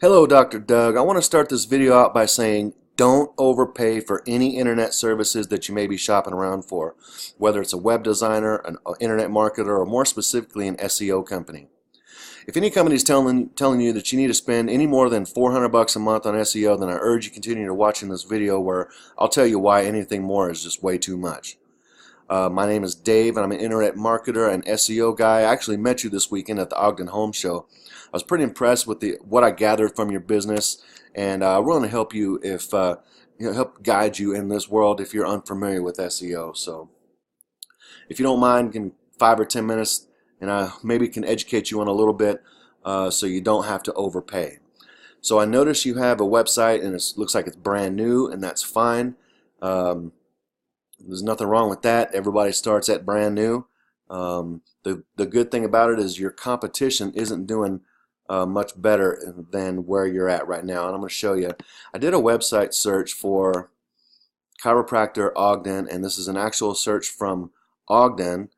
Hello, Dr. Doug. I want to start this video out by saying don't overpay for any internet services that you may be shopping around for, whether it's a web designer, an internet marketer, or more specifically an SEO company. If any company is telling you that you need to spend any more than $400 a month on SEO, then I urge you continue to watching this video where I'll tell you why anything more is just way too much. My name is Dave, and I'm an internet marketer and SEO guy. I actually met you this weekend at the Ogden Home Show. I was pretty impressed with what I gathered from your business, and I want to help you help guide you in this world if you're unfamiliar with SEO. So, if you don't mind, can 5 or 10 minutes, and I maybe can educate you on a little bit, so you don't have to overpay. So I noticed you have a website, and it looks like it's brand new, and that's fine. There's nothing wrong with that. Everybody starts at brand new. The good thing about it is your competition isn't doing much better than where you're at right now. And I'm going to show you. I did a website search for chiropractor Ogden, and this is an actual search from Ogden.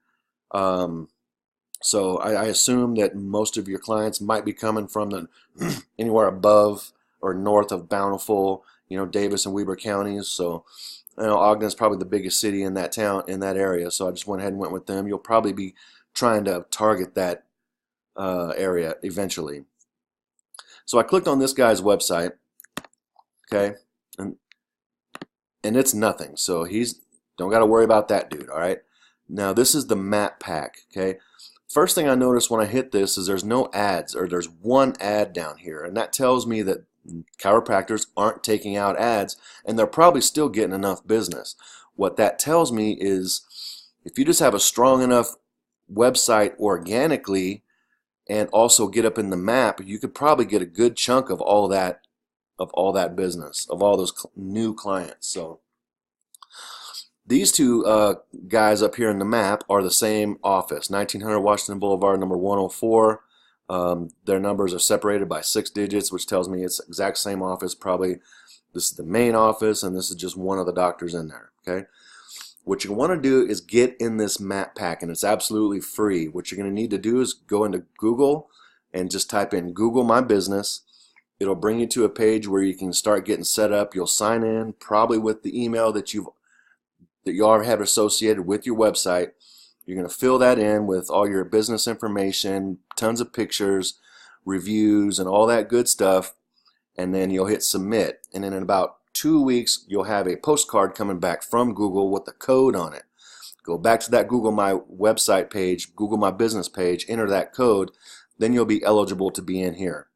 So I assume that most of your clients might be coming from anywhere above or north of Bountiful, Davis and Weber counties. So Ogden is probably the biggest city in that town, in that area, so I just went ahead and went with them. You'll probably be trying to target that area eventually. So I clicked on this guy's website, okay, and it's nothing. So he's don't got to worry about that dude. All right. Now this is the map pack. Okay. First thing I noticed when I hit this is there's no ads, or there's one ad down here, and that tells me that chiropractors aren't taking out ads, and they're probably still getting enough business. What that tells me is if you just have a strong enough website organically and also get up in the map, you could probably get a good chunk of all that business, of all those new clients. So these two guys up here in the map are the same office, 1900 Washington Boulevard, number 104. Their numbers are separated by 6 digits, which tells me it's the exact same office. Probably this is the main office, and this is just one of the doctors in there. Okay. What you want to do is get in this map pack, and it's absolutely free. What you're going to need to do is go into Google and just type in Google My Business. It'll bring you to a page where you can start getting set up. You'll sign in probably with the email that you already have associated with your website. You're going to fill that in with all your business information, tons of pictures, reviews, and all that good stuff, and then you'll hit submit. And then in about 2 weeks, you'll have a postcard coming back from Google with a code on it. Go back to that Google My Website page, Google My Business page, enter that code, then you'll be eligible to be in here.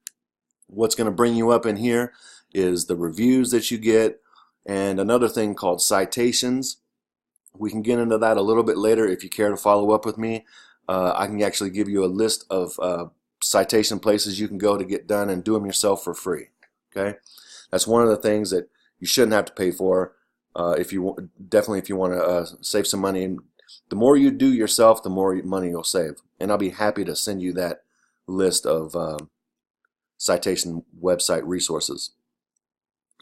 What's going to bring you up in here is the reviews that you get, and another thing called citations. We can get into that a little bit later if you care to follow up with me. I can actually give you a list of citation places you can go to get done and do them yourself for free. Okay, that's one of the things that you shouldn't have to pay for. If you want to save some money, and the more you do yourself, the more money you'll save. And I'll be happy to send you that list of citation website resources.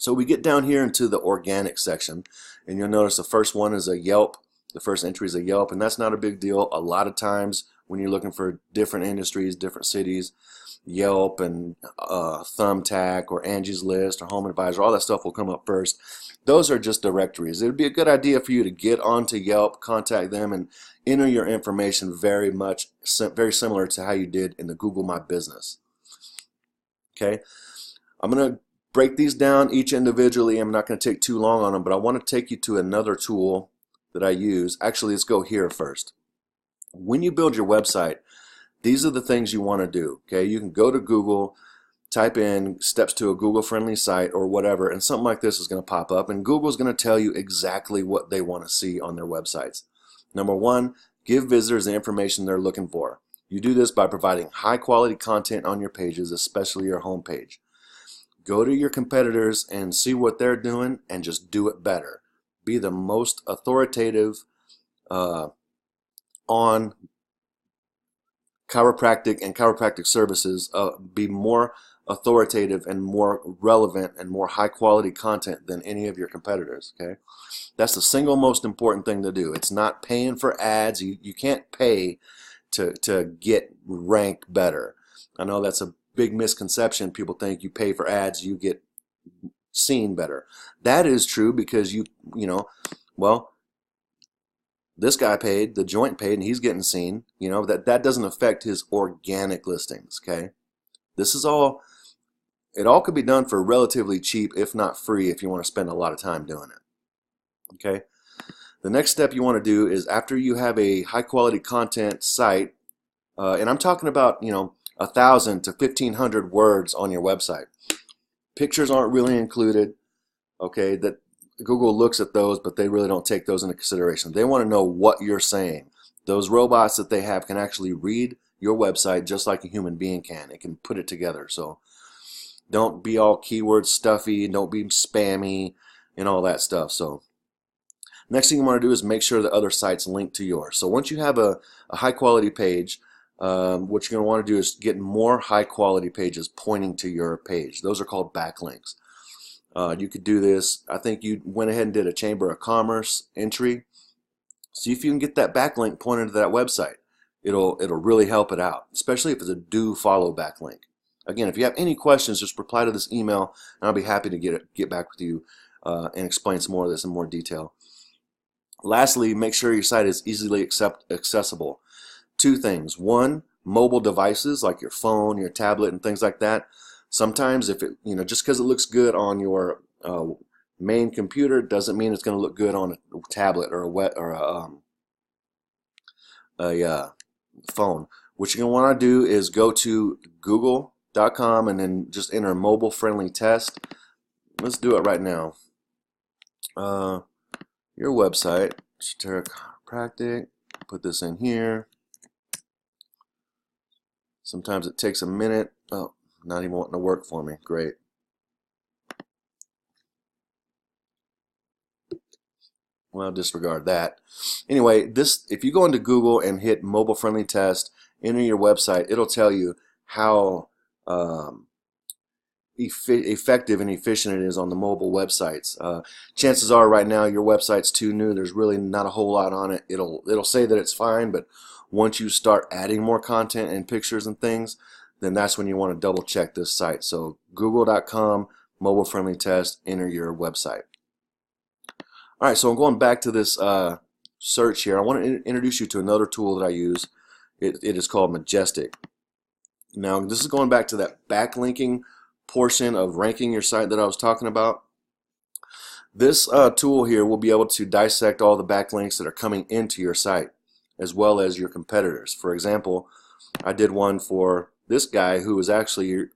So we get down here into the organic section, and you'll notice the first one is a Yelp. The first entry is a Yelp, and that's not a big deal. A lot of times when you're looking for different industries, different cities, Yelp and Thumbtack or Angie's List or Home Advisor, all that stuff will come up first. Those are just directories. It would be a good idea for you to get onto Yelp, contact them, and enter your information very similar to how you did in the Google My Business. Okay, I'm going to break these down each individually. I'm not going to take too long on them, but I want to take you to another tool that I use. Actually, let's go here first. When you build your website, these are the things you want to do. Okay, you can go to Google, type in steps to a Google-friendly site or whatever, and something like this is going to pop up, and Google is going to tell you exactly what they want to see on their websites. Number one, give visitors the information they're looking for. You do this by providing high-quality content on your pages, especially your home page. Go to your competitors and see what they're doing and just do it better. Be the most authoritative on chiropractic and chiropractic services. Be more authoritative and more relevant and more high quality content than any of your competitors. Okay, that's the single most important thing to do. It's not paying for ads. You can't pay to get ranked better. I know that's a big misconception. People think you pay for ads, you get seen better. That is true because well, this guy paid, the joint paid, and he's getting seen. That doesn't affect his organic listings. Okay, this is all. It all could be done for relatively cheap, if not free, if you want to spend a lot of time doing it. Okay. The next step you want to do is, after you have a high quality content site, and I'm talking about 1,000 to 1,500 words on your website. Pictures aren't really included. Okay, that Google looks at those, but they really don't take those into consideration. They want to know what you're saying. Those robots that they have can actually read your website just like a human being can. It can put it together. So don't be all keyword stuffy, don't be spammy and all that stuff. So next thing you want to do is make sure that other sites link to yours. So once you have a high quality page, what you're going to want to do is get more high quality pages pointing to your page. Those are called backlinks. You could do this. I think you went ahead and did a Chamber of Commerce entry. See if you can get that backlink pointed to that website. It'll really help it out, especially if it's a do follow backlink. Again, if you have any questions, just reply to this email, and I'll be happy to get back with you and explain some more of this in more detail. Lastly, make sure your site is easily accessible. Two things. One, mobile devices like your phone, your tablet, and things like that. Sometimes if it, just because it looks good on your main computer doesn't mean it's going to look good on a tablet or a phone. What you're going to want to do is go to google.com and then just enter mobile friendly test. Let's do it right now. Your website, Statera Chiropractic. Put this in here. Sometimes it takes a minute. Oh, not even wanting to work for me. Great. Well, disregard that. Anyway, if you go into Google and hit mobile friendly test, enter your website, it'll tell you how effective and efficient it is on the mobile websites. Chances are right now your website's too new. There's really not a whole lot on it. It'll say that it's fine, but once you start adding more content and pictures and things, then that's when you want to double check this site. So google.com, mobile friendly test, enter your website. All right, so I'm going back to this search here. I want to introduce you to another tool that I use. It is called Majestic. Now, this is going back to that backlinking portion of ranking your site that I was talking about. This tool here will be able to dissect all the backlinks that are coming into your site, as well as your competitors. For example, I did one for this guy who was actually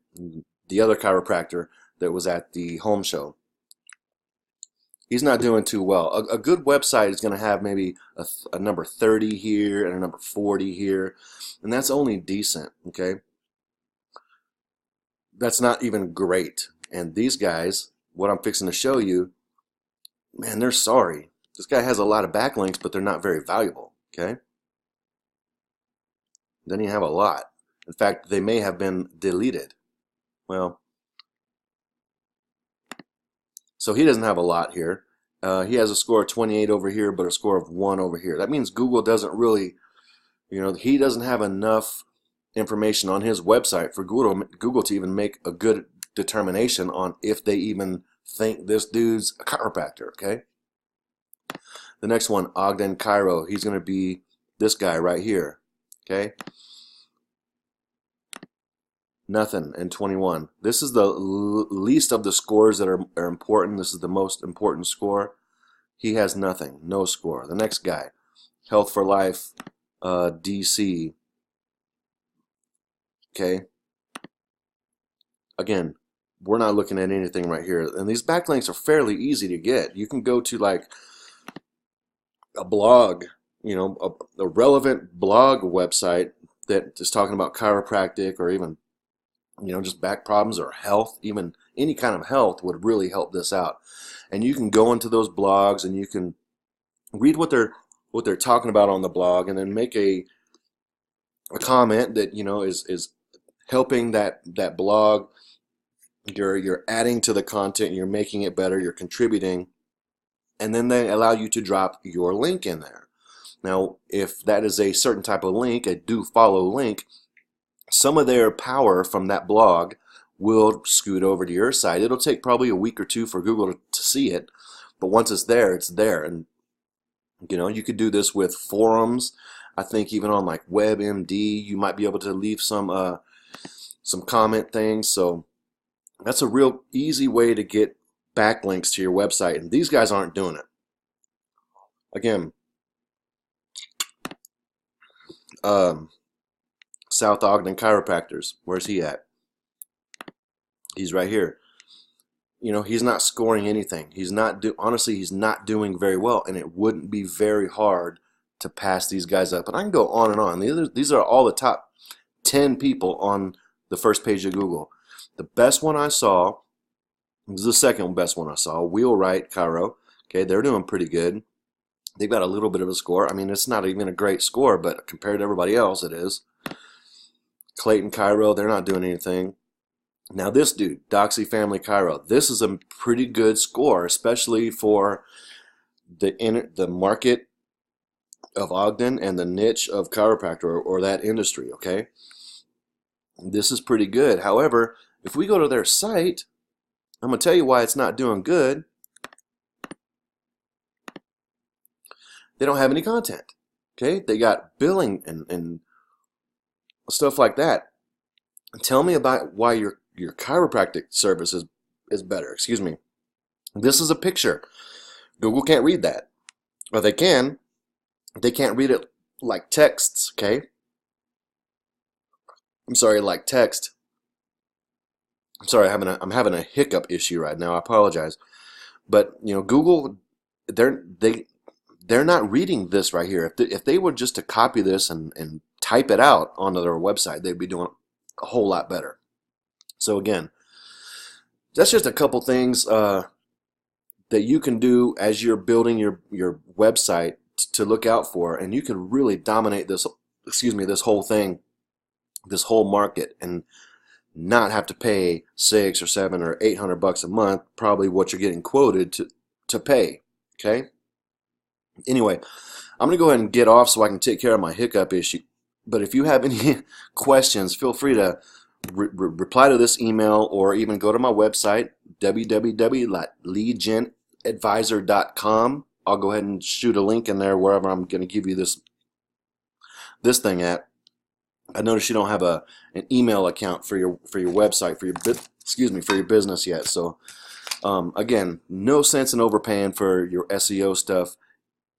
the other chiropractor that was at the home show. He's not doing too well. A good website is going to have maybe a number 30 here and a number 40 here, and that's only decent, okay? That's not even great. And these guys, what I'm fixing to show you, man, they're sorry. This guy has a lot of backlinks, but they're not very valuable, okay? Then you have a lot. In fact, they may have been deleted. Well, so he doesn't have a lot here. He has a score of 28 over here, but a score of 1 over here. That means Google doesn't really, he doesn't have enough information on his website for Google to even make a good determination on if they even think this dude's a chiropractor, okay? The next one, Ogden Chiro, he's going to be this guy right here, okay? Nothing and 21. This is the least of the scores that are important. This is the most important score. He has nothing, no score. The next guy, Health for Life, DC. Okay. Again, we're not looking at anything right here. And these backlinks are fairly easy to get. You can go to like a blog, a relevant blog website that is talking about chiropractic or even just back problems or health, even any kind of health would really help this out. And you can go into those blogs and you can read what they're talking about on the blog, and then make a comment that is helping that blog. You're adding to the content, you're making it better, you're contributing, and then they allow you to drop your link in there. Now, if that is a certain type of link, a do follow link, some of their power from that blog will scoot over to your site. It'll take probably a week or two for Google to see it, but once it's there, it's there. And you could do this with forums. I think even on like WebMD, you might be able to leave some comment things. So that's a real easy way to get backlinks to your website, and these guys aren't doing it. Again, South Ogden Chiropractors, where's he at? He's right here. He's not scoring anything. Honestly, he's not doing very well, and it wouldn't be very hard to pass these guys up. And I can go on and on. These are all the top 10 people on the first page of Google. The best one I saw, this is the second best one I saw, Wheelwright Chiro. Okay, they're doing pretty good. They've got a little bit of a score. I mean, it's not even a great score, but compared to everybody else, it is. Clayton Chiro, they're not doing anything. Now this dude, Doxy Family Chiro, this is a pretty good score, especially for the market of Ogden and the niche of chiropractor or that industry, okay? This is pretty good. However, if we go to their site, I'm going to tell you why it's not doing good. They don't have any content, okay? They got billing and stuff like that. Tell me about why your chiropractic service is better. Excuse me. This is a picture. Google can't read that. Or they can. They can't read it like texts, okay? I'm sorry, like text. I'm sorry, I'm having a hiccup issue right now. I apologize. But, Google, they're not reading this right here. If they were just to copy this and type it out onto their website, they'd be doing a whole lot better. So again, that's just a couple things that you can do as you're building your website to look out for, and you can really dominate this whole thing, this whole market, and not have to pay $600 or $700 or $800 a month, probably what you're getting quoted to pay. Okay. Anyway, I'm gonna go ahead and get off so I can take care of my hiccup issue. But if you have any questions, feel free to reply to this email or even go to my website, www.leadgenadvisor.com. I'll go ahead and shoot a link in there wherever I'm going to give you this thing at. I notice you don't have an email account for your website for your business yet. So again, no sense in overpaying for your SEO stuff.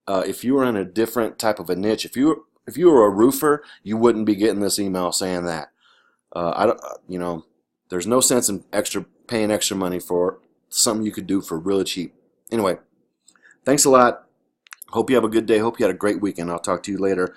If you were in a different type of a niche, if you were a roofer, you wouldn't be getting this email saying that. There's no sense in paying extra money for something you could do for really cheap. Anyway, thanks a lot. Hope you have a good day. Hope you had a great weekend. I'll talk to you later.